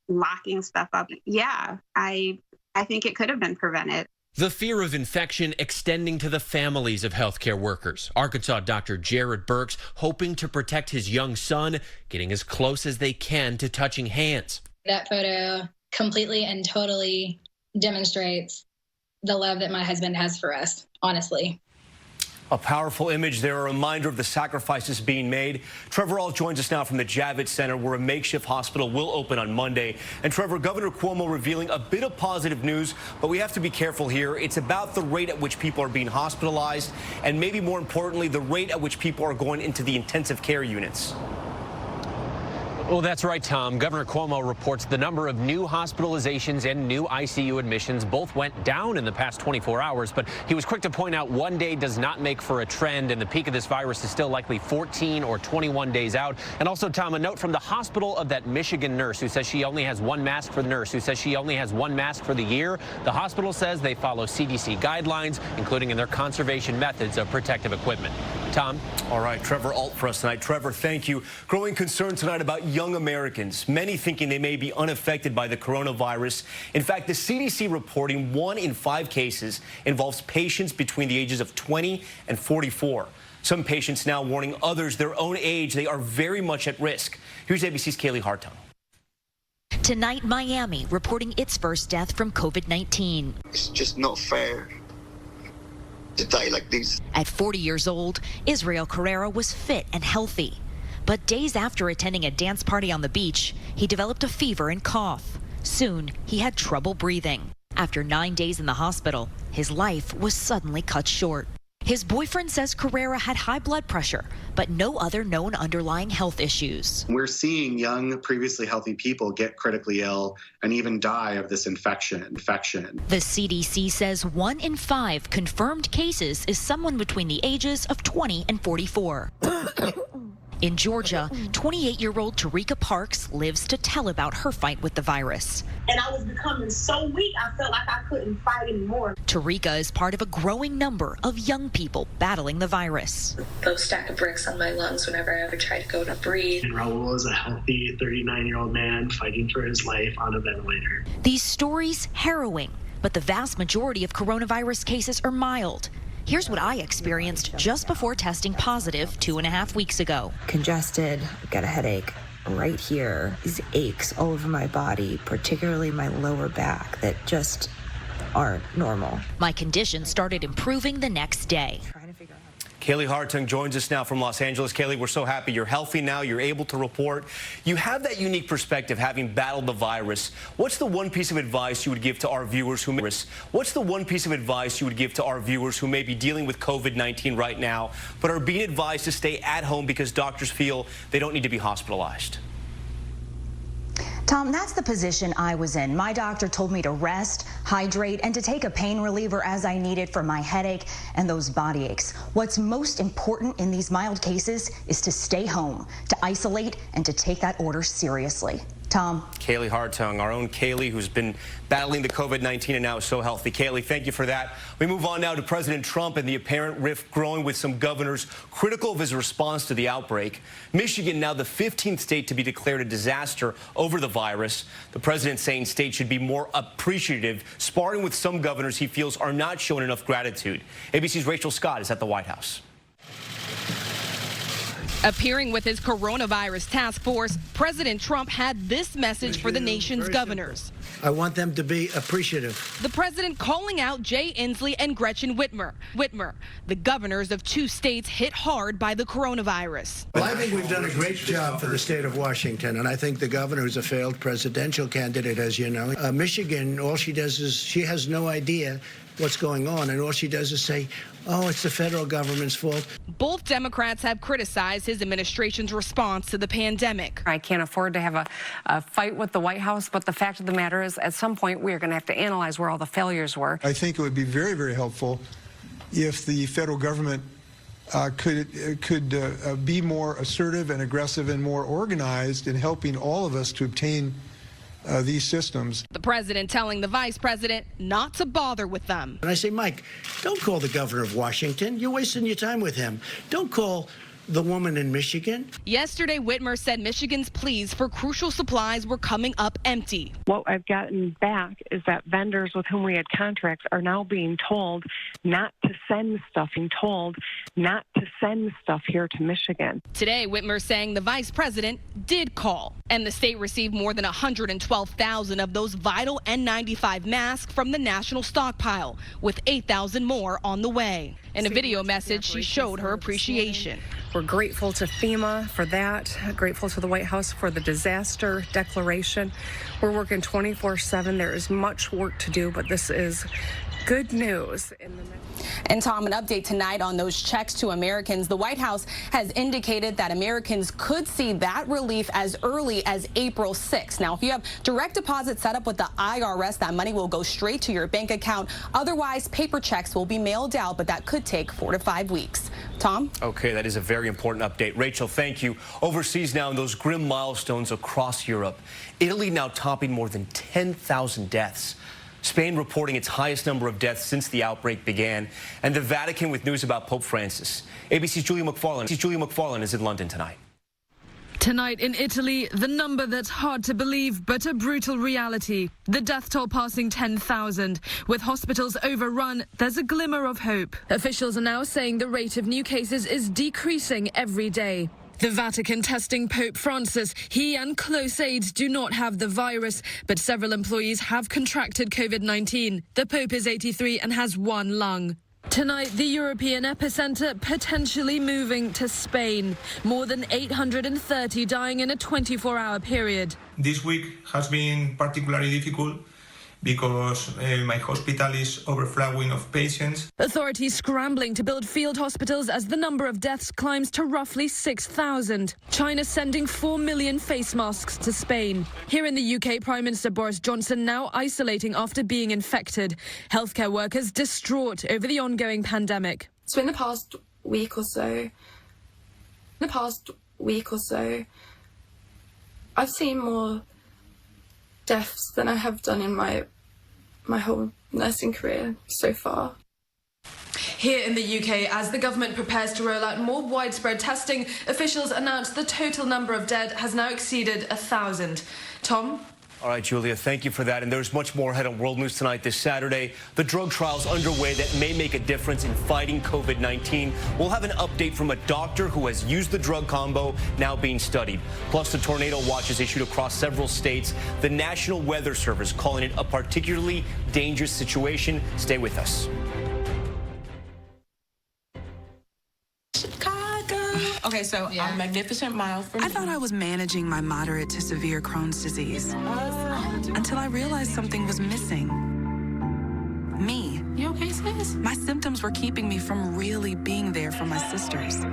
locking stuff up. Yeah, I think it could have been prevented. The fear of infection extending to the families of healthcare workers. Arkansas Dr. Jared Burks hoping to protect his young son, getting as close as they can to touching hands. That photo completely and totally demonstrates the love that my husband has for us, honestly. A powerful image there, a reminder of the sacrifices being made. Trevor Ault joins us now from the Javits Center, where a makeshift hospital will open on Monday. And Trevor, Governor Cuomo revealing a bit of positive news, but we have to be careful here. It's about the rate at which people are being hospitalized, and maybe more importantly, the rate at which people are going into the intensive care units. Well, that's right, Tom. Governor Cuomo reports the number of new hospitalizations and new ICU admissions both went down in the past 24 hours, but he was quick to point out one day does not make for a trend, and the peak of this virus is still likely 14 or 21 days out. And also, Tom, a note from the hospital of that Michigan nurse who says she only has one mask for the year. The hospital says they follow CDC guidelines, including in their conservation methods of protective equipment. Tom? All right, Trevor Ault for us tonight. Trevor, thank you. Growing concern tonight about young Americans, many thinking they may be unaffected by the coronavirus. In fact, the CDC reporting 1 in 5 cases involves patients between the ages of 20 and 44. Some patients now warning others their own age they are very much at risk. Here's ABC's Kaylee Hartung. Tonight, Miami reporting its first death from COVID-19. It's just not fair to die like this. At 40 years old, Israel Carrera was fit and healthy. But days after attending a dance party on the beach, he developed a fever and cough. Soon, he had trouble breathing. After 9 days in the hospital, his life was suddenly cut short. His boyfriend says Carrera had high blood pressure, but no other known underlying health issues. We're seeing young, previously healthy people get critically ill and even die of this infection. The CDC says 1 in 5 confirmed cases is someone between the ages of 20 and 44. In Georgia, 28-year-old Tarika Parks lives to tell about her fight with the virus. And I was becoming so weak, I felt like I couldn't fight anymore. Tarika is part of a growing number of young people battling the virus. Those stack of bricks on my lungs whenever I ever try to go to breathe. And Raul is a healthy 39-year-old man fighting for his life on a ventilator. These stories harrowing, but the vast majority of coronavirus cases are mild. Here's what I experienced just before testing positive 2.5 weeks ago. Congested, got a headache right here. These aches all over my body, particularly my lower back, that just aren't normal. My condition started improving the next day. Kaylee Hartung joins us now from Los Angeles. Kaylee, we're so happy you're healthy now. You're able to report. You have that unique perspective, having battled the virus. What's the one piece of advice you would give to our viewers who may be dealing with COVID-19 right now, but are being advised to stay at home because doctors feel they don't need to be hospitalized? Tom, that's the position I was in. My doctor told me to rest, hydrate, and to take a pain reliever as I needed for my headache and those body aches. What's most important in these mild cases is to stay home, to isolate, and to take that order seriously. Tom. Kaylee Hartung, our own Kaylee, who's been battling the COVID-19 and now is so healthy. Kaylee, thank you for that. We move on now to President Trump and the apparent rift growing with some governors critical of his response to the outbreak. Michigan, now the 15th state to be declared a disaster over the virus. The president saying states should be more appreciative, sparring with some governors he feels are not showing enough gratitude. ABC's Rachel Scott is at the White House. Appearing with his coronavirus task force, President Trump had this message for the nation's governors. I want them to be appreciative. The president calling out Jay Inslee and Gretchen Whitmer, the governors of 2 states hit hard by the coronavirus. Well, I think we've done a great job for the state of Washington, and I think the governor, who's a failed presidential candidate, as you know. Michigan, all she does is she has no idea what's going on, and all she does is say, oh, it's the federal government's fault. Both Democrats have criticized his administration's response to the pandemic. I can't afford to have a fight with the White House, but the fact of the matter is, at some point, we are going to have to analyze where all the failures were. I think it would be very, very helpful if the federal government could be more assertive and aggressive and more organized in helping all of us to obtain these systems. The president telling the vice president not to bother with them. And I say, Mike, don't call the governor of Washington. You're wasting your time with him. Don't call the woman in Michigan? Yesterday, Whitmer said Michigan's pleas for crucial supplies were coming up empty. What I've gotten back is that vendors with whom we had contracts are now being told not to send stuff, here to Michigan. Today, Whitmer saying the vice president did call, and the state received more than 112,000 of those vital N95 masks from the national stockpile, with 8,000 more on the way. In a video message, she showed her appreciation. We're grateful to FEMA for that, grateful to the White House for the disaster declaration. We're working 24/7. There is much work to do, but this is good news. And Tom, an update tonight on those checks to Americans. The White House has indicated that Americans could see that relief as early as April 6th. Now, if you have direct deposit set up with the IRS, that money will go straight to your bank account. Otherwise, paper checks will be mailed out, but that could take 4 to 5 weeks. Tom? Okay, that is a very important update. Rachel, thank you. Overseas now, in those grim milestones across Europe. Italy now topping more than 10,000 deaths. Spain reporting its highest number of deaths since the outbreak began, and the Vatican with news about Pope Francis. ABC's Julia McFarlane is in London tonight. Tonight in Italy, the number that's hard to believe but a brutal reality. The death toll passing 10,000. With hospitals overrun, there's a glimmer of hope. Officials are now saying the rate of new cases is decreasing every day. The Vatican testing Pope Francis. He and close aides do not have the virus, but several employees have contracted COVID-19. The Pope is 83 and has one lung. Tonight, the European epicenter potentially moving to Spain. More than 830 dying in a 24-hour period. This week has been particularly difficult because my hospital is overflowing of patients. Authorities scrambling to build field hospitals as the number of deaths climbs to roughly 6,000. China sending 4 million face masks to Spain. Here in the UK, Prime Minister Boris Johnson now isolating after being infected. Healthcare workers distraught over the ongoing pandemic. So in the past week or so, I've seen more deaths than I have done in my whole nursing career so far. Here in the UK, as the government prepares to roll out more widespread testing, officials announced the total number of dead has now exceeded 1,000. Tom? All right, Julia, thank you for that. And there's much more ahead on World News Tonight this Saturday. The drug trials underway that may make a difference in fighting COVID-19. We'll have an update from a doctor who has used the drug combo now being studied. Plus, the tornado watches issued across several states. The National Weather Service calling it a particularly dangerous situation. Stay with us. Okay, so I'm a magnificent mile from I thought I was managing my moderate to severe Crohn's disease until I realized something was missing. Me. You okay, sis? My symptoms were keeping me from really being there for my sisters.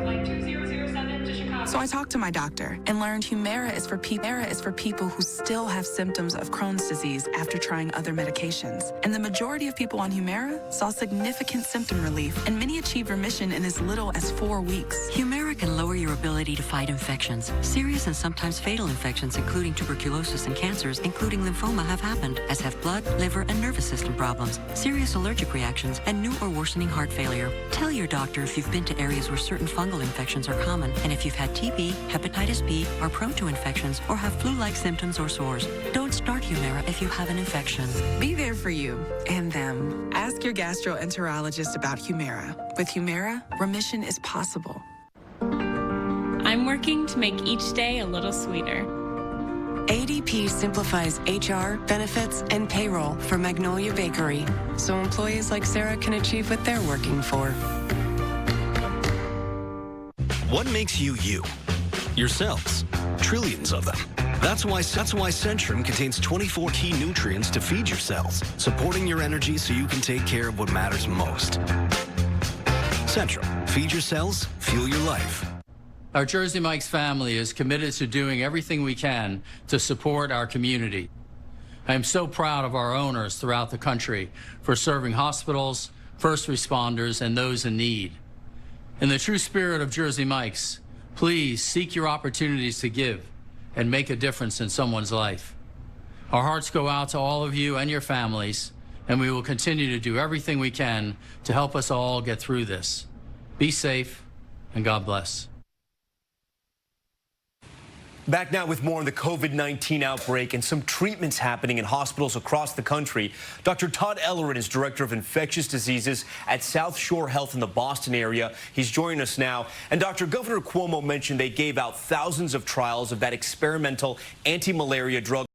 So I talked to my doctor and learned Humira is for people who still have symptoms of Crohn's disease after trying other medications. And the majority of people on Humira saw significant symptom relief, and many achieved remission in as little as 4 weeks. Humira can lower your ability to fight infections. Serious and sometimes fatal infections, including tuberculosis and cancers, including lymphoma, have happened, as have blood, liver, and nervous system problems, serious allergic reactions, and new or worsening heart failure. Tell your doctor if you've been to areas where certain fungal infections are common, and if you've had TB, hepatitis B, are prone to infections, or have flu-like symptoms or sores. Don't start Humira if you have an infection. Be there for you and them. Ask your gastroenterologist about Humira. With Humira, remission is possible. I'm working to make each day a little sweeter. ADP simplifies HR, benefits, and payroll for Magnolia Bakery, so employees like Sarah can achieve what they're working for. What makes you you? Your cells. Trillions of them. That's why Centrum contains 24 key nutrients to feed your cells, supporting your energy so you can take care of what matters most. Centrum. Feed your cells, fuel your life. Our Jersey Mike's family is committed to doing everything we can to support our community. I am so proud of our owners throughout the country for serving hospitals, first responders, and those in need. In the true spirit of Jersey Mike's, please seek your opportunities to give and make a difference in someone's life. Our hearts go out to all of you and your families, and we will continue to do everything we can to help us all get through this. Be safe, and God bless. Back now with more on the COVID-19 outbreak and some treatments happening in hospitals across the country. Dr. Todd Ellerin is Director of Infectious Diseases at South Shore Health in the Boston area. He's joining us now. And Dr. Governor Cuomo mentioned they gave out thousands of trials of that experimental anti-malaria drug.